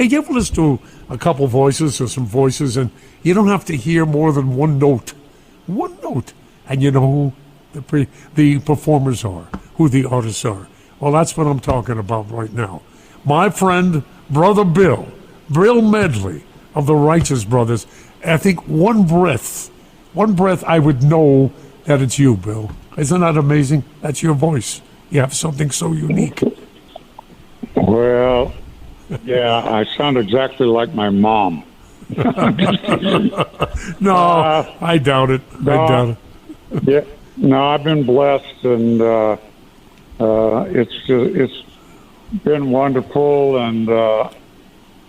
Hey, you ever listen to a couple voices or some voices, and you don't have to hear more than one note, and you know who the performers are, who the artists are. Well, that's what I'm talking about right now. My friend, Brother Bill Medley of the Righteous Brothers. I think one breath, I would know that it's you, Bill. Isn't that amazing? That's your voice. You have something so unique. Well, yeah, I sound exactly like my mom. No, I doubt it. Yeah, no, I've been blessed, and it's been wonderful, and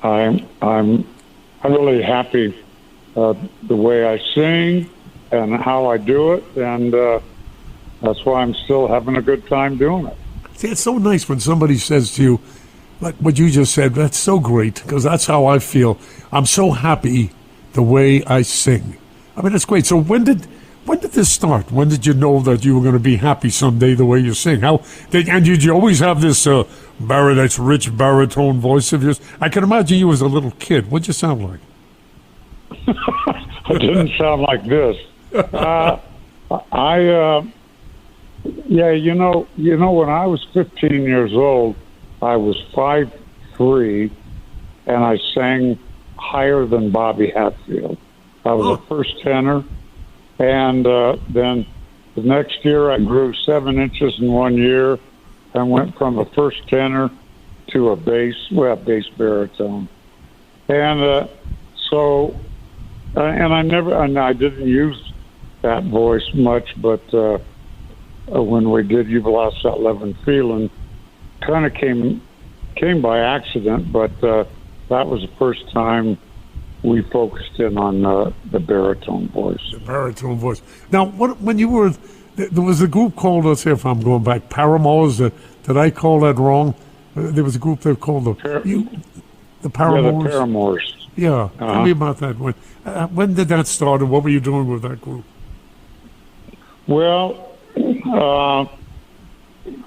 I'm really happy the way I sing and how I do it, and that's why I'm still having a good time doing it. See, it's so nice when somebody says to you, like what you just said, that's so great, because that's how I feel. I'm so happy the way I sing. I mean, it's great. So when did this start? When did you know that you were going to be happy someday the way you sing? And did you always have this that's rich baritone voice of yours? I can imagine you as a little kid. What'd you sound like? I didn't sound like this. Yeah, you know, when I was 15 years old, I was 5'3", and I sang higher than Bobby Hatfield. I was a first tenor, and then the next year I grew 7 inches in 1 year and went from a first tenor to a bass baritone. And I didn't use that voice much, but when we did You've Lost That Lovin' Feeling, kind of came by accident, but that was the first time we focused in on the baritone voice. The baritone voice. Now, when you were, there was a group called, let's see if I'm going back, Paramours. Did I call that wrong? There was a group that called the Paramours. Yeah, the Paramours. Yeah, tell me about that. When did that start, and what were you doing with that group? Well,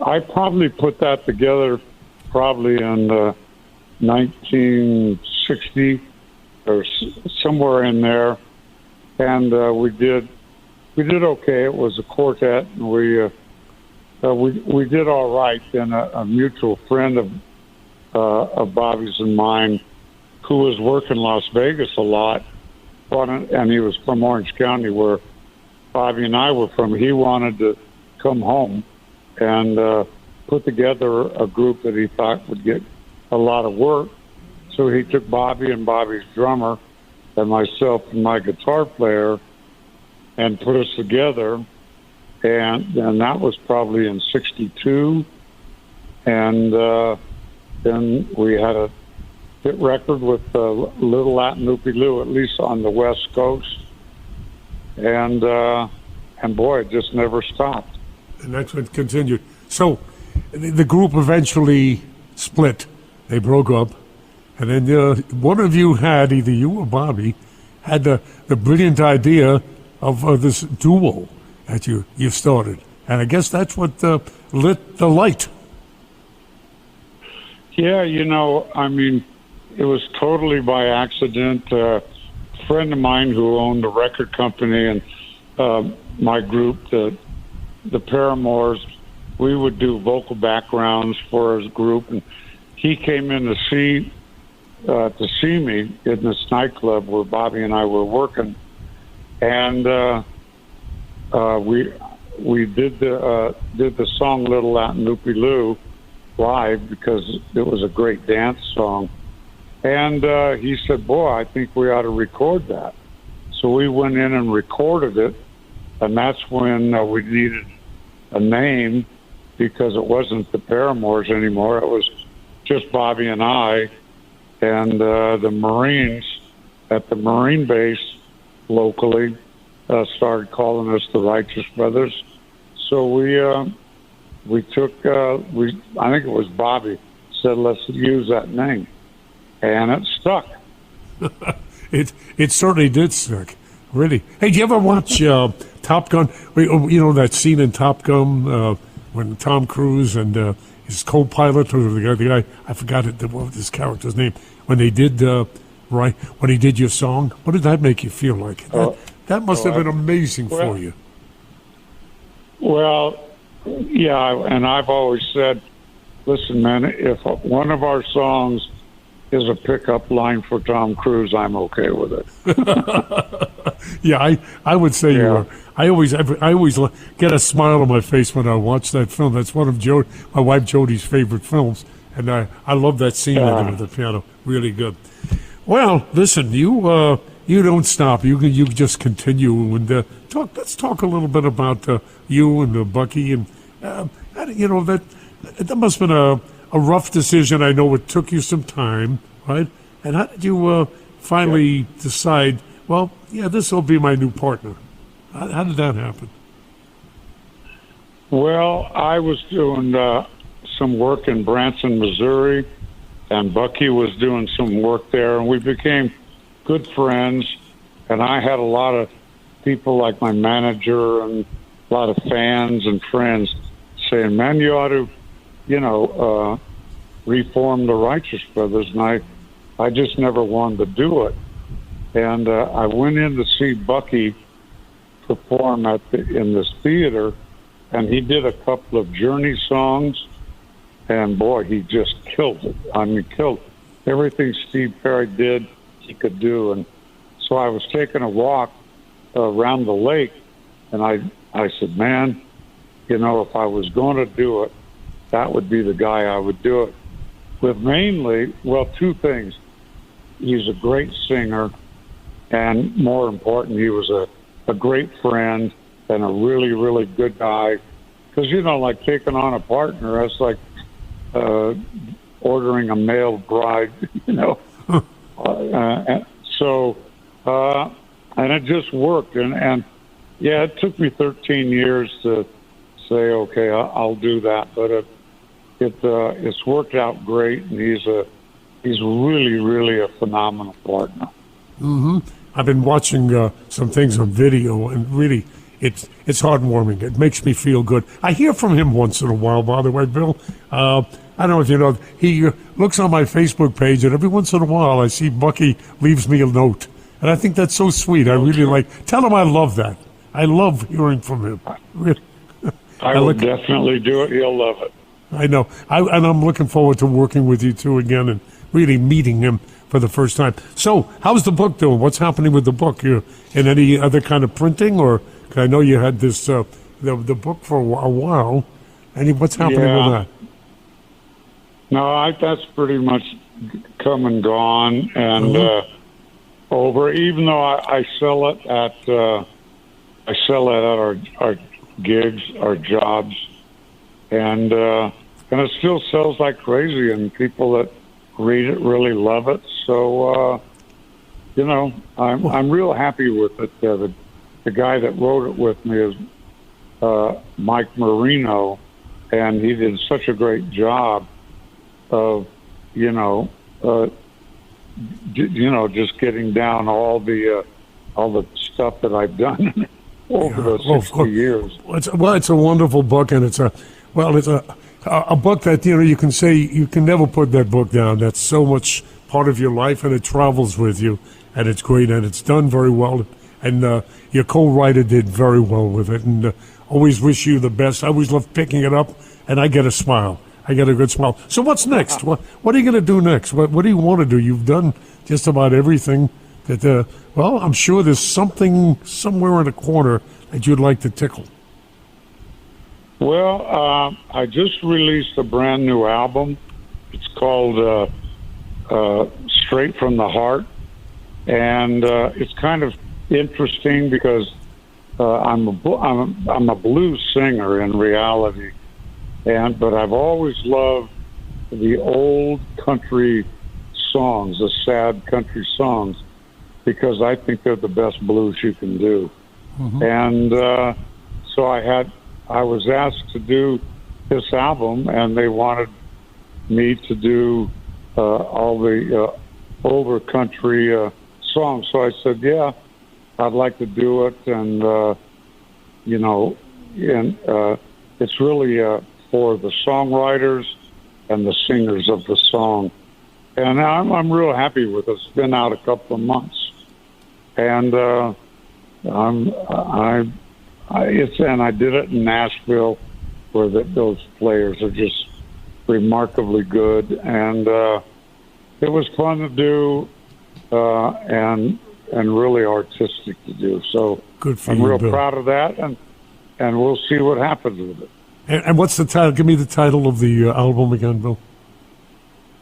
I probably put that together probably in 1960 or somewhere in there, and we did okay. It was a quartet, and we did all right. Then a mutual friend of Bobby's and mine, who was working Las Vegas a lot, and he was from Orange County, where Bobby and I were from. He wanted to come home and put together a group that he thought would get a lot of work. So he took Bobby and Bobby's drummer and myself and my guitar player and put us together. And that was probably in 62. And then we had a hit record with Little Latin Loopy Loo, at least on the West Coast. And boy, it just never stopped. And that's what continued. So the group eventually split. They broke up. And then one of you had, either you or Bobby, had the brilliant idea of this duo that you started. And I guess that's what lit the light. Yeah, I mean, it was totally by accident. A friend of mine who owned a record company and my group, the Paramours, we would do vocal backgrounds for his group, and he came in to see me in this nightclub where Bobby and I were working, and we did the song Little Latin Loopy Loo live because it was a great dance song, and he said, "Boy, I think we ought to record that." So we went in and recorded it, and that's when we needed a name because it wasn't the Paramours anymore. It was just Bobby and I, and the Marines at the Marine base locally started calling us the Righteous Brothers. So we took, I think it was Bobby, said, let's use that name. And it stuck. It certainly did stick, really. Hey, do you ever watch Top Gun? You know that scene in Top Gun when Tom Cruise and his co-pilot, or the guy, I forgot what was his character's name, when they did right when he did your song? What did that make you feel like? That must have been amazing for you. Well, yeah, and I've always said, listen, man, if one of our songs is a pickup line for Tom Cruise, I'm okay with it. Yeah, I would say you are. I always get a smile on my face when I watch that film. That's one of my wife Jodi's favorite films, and I love that scene in there with the piano. Really good. Well, listen, you don't stop. You just continue and talk. Let's talk a little bit about you and Bucky, and that must have been a rough decision. I know it took you some time, right? And how did you finally decide? Well, yeah, this will be my new partner. How did that happen? Well, I was doing some work in Branson, Missouri, and Bucky was doing some work there, and we became good friends. And I had a lot of people like my manager and a lot of fans and friends saying, man, you ought to, reform the Righteous Brothers. And I just never wanted to do it. And I went in to see Bucky perform in this theater, and he did a couple of Journey songs, and boy, he just killed it. I mean, killed everything Steve Perry did, he could do. And so I was taking a walk around the lake, and I said, man, if I was going to do it, that would be the guy I would do it with. Mainly, well, two things. He's a great singer, and more important, he was a great friend and a really, really good guy. Because, like taking on a partner, that's like ordering a male bride, and it just worked. And yeah, it took me 13 years to say, okay, I'll do that. But it's worked out great, and he's really, really a phenomenal partner. Mm-hmm. I've been watching some things on video, and really, it's heartwarming. It makes me feel good. I hear from him once in a while, by the way, Bill. I don't know if you know, he looks on my Facebook page, and every once in a while I see Bucky leaves me a note. And I think that's so sweet. I really tell him I love that. I love hearing from him. I would definitely do it. He'll love it. I know. And I'm looking forward to working with you two again and really meeting him for the first time. So, how's the book doing? What's happening with the book? You in any other kind of printing, or I know you had this the book for a while. What's happening with that? No, that's pretty much come and gone and over. Even though I sell it at our gigs, our jobs, and it still sells like crazy, and people that read it really love it. So I'm real happy with it. The guy that wrote it with me is Mike Marino, and he did such a great job of just getting down all the stuff that I've done over the 60 years. It's a wonderful book, and it's a book that you can say you can never put that book down. That's so much part of your life, and it travels with you, and it's great, and it's done very well. And your co-writer did very well with it, and always wish you the best. I always love picking it up, and I get a smile. I get a good smile. So what's next? What are you going to do next? What do you want to do? You've done just about everything that, I'm sure there's something somewhere in the corner that you'd like to tickle. Well, I just released a brand new album. It's called Straight from the Heart. And it's kind of interesting because I'm a blues singer in reality. But I've always loved the old country songs, the sad country songs, because I think they're the best blues you can do. Mm-hmm. And so I was asked to do this album, and they wanted me to do all the older country songs. So I said, yeah, I'd like to do it. And, it's really for the songwriters and the singers of the song. and I'm real happy with it. It's been out a couple of months, and I did it in Nashville, where those players are just remarkably good, and it was fun to do, and really artistic to do. So Good for I'm you, real Bill. proud of that, and we'll see what happens with it. And what's the title? Give me the title of the album again, Bill.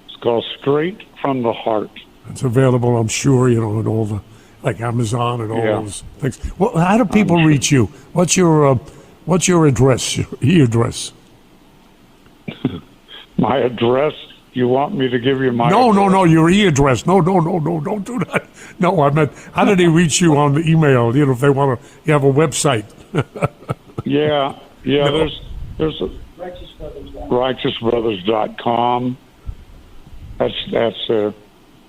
It's called Straight from the Heart. It's available, I'm sure, in all the, like Amazon and all Yeah. those things. Well, how do people reach you? What's your address, your e-address? My address? You want me to give you my No, address? your e-address. No, don't do that. No, I meant, how do they reach you on the email? If they want to, you have a website. Yeah, No. there's a righteousbrothers.com. That's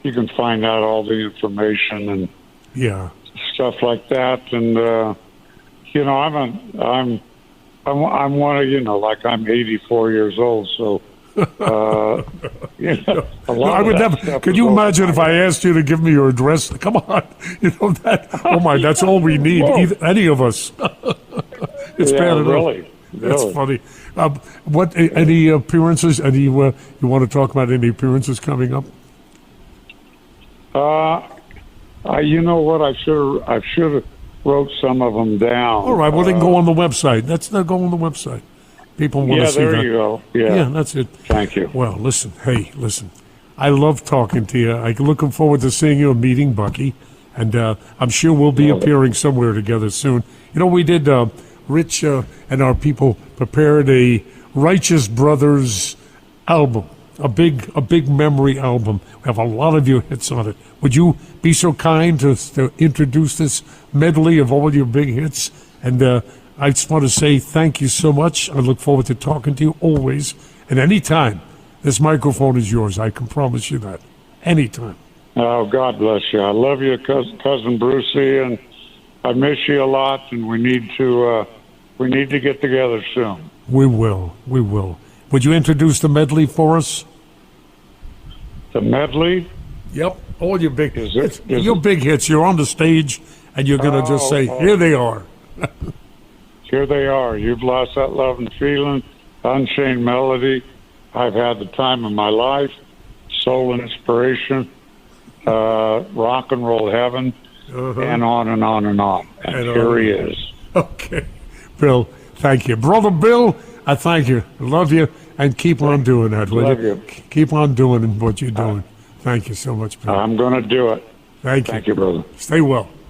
you can find out all the information and Yeah. stuff like that. And I'm one of like I'm 84 years old, so a lot No, I of would that never. stuff Could is you over imagine my if I asked you to give me your address? Come on, that. Oh my, that's all we need. Whoa. Any of us. It's Yeah, bad enough. really. That's funny. What? Any appearances? Any? You want to talk about any appearances coming up? You know what? I should have wrote some of them down. All right. Well, they can go on the website. That's not go on the website. People want Yeah, to see there that. you go. Yeah. Yeah, that's it. Thank you. Well, listen. Hey, listen. I love talking to you. I'm looking forward to seeing you and meeting Bucky, and I'm sure we'll be appearing somewhere together soon. We did. Rich and our people prepared a Righteous Brothers album, a big memory album. We have a lot of your hits on it. Would you be so kind to introduce this medley of all your big hits? And I just want to say thank you so much. I look forward to talking to you always and anytime. This microphone is yours. I can promise you that. Anytime. Oh, God bless you. I love you, cousin Brucie, and I miss you a lot. And we need to get together soon. We will. Would you introduce the medley for us? The medley. Yep, all your big Is it- is your it- big hits. You're on the stage, and you're going to just say, "Here they are." Here they are. You've lost that love and feeling. Unchained melody. I've had the time of my life. Soul and inspiration. Rock and roll heaven. And on and on and on. And And here on. he is. Okay, Bill. Thank you, brother Bill. I thank you. Love you, and keep on doing that. Will Love you. Keep on doing what you're doing. Thank you so much, Bill. I'm going to do it. Thank you. Thank you, brother. Stay well.